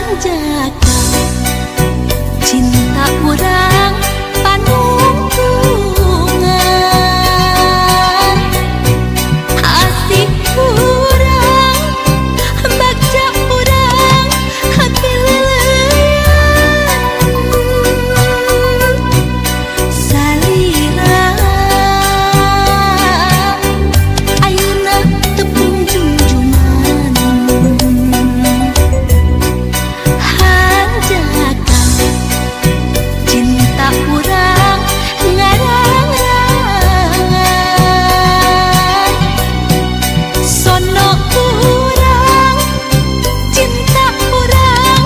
Hanjaka cinta urang panungtungan asih urang bagja urang hati lelean salira ayeuna tepung junjungan Hanjaka cinta urang ngarangan sono urang cinta urang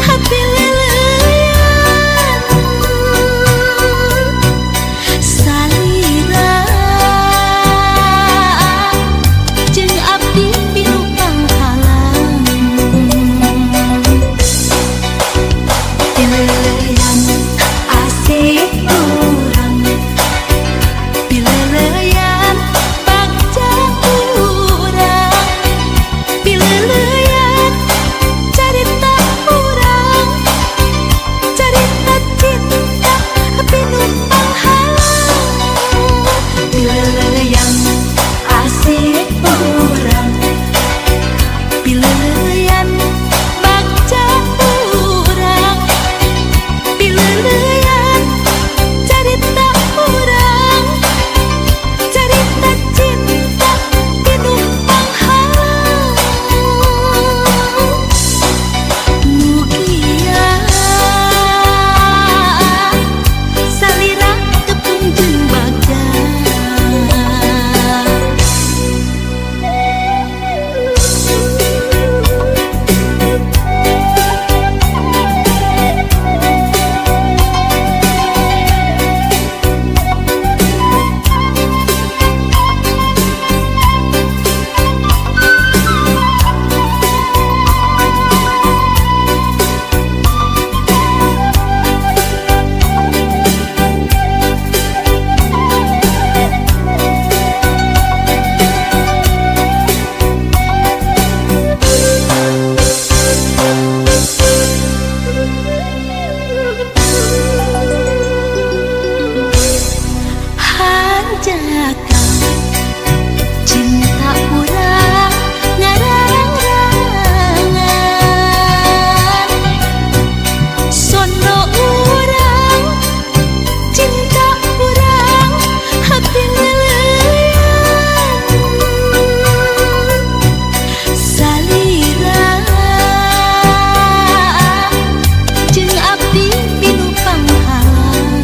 hati lelean salira jeung abdi pilu panghalang pilelean asih urang pilelean bagja urang pilelean carita urang carita cinta pilu panghalang pilelean asih urang pilelean bagja urang pilelean carita urang carita cinta pilu panghalang mugia salira tepung jeung bagja Hanjaka cinta urang ngarangan sono urang cinta urang hati lelean salira jeung abdi pilu panghalang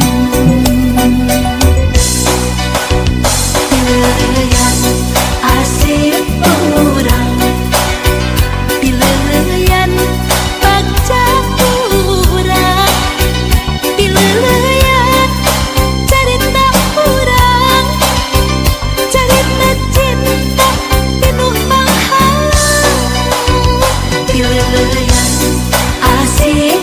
pilelean asih urang pilelean bagja urang pilelean carita urang carita cinta pilu panghalang pilelean asih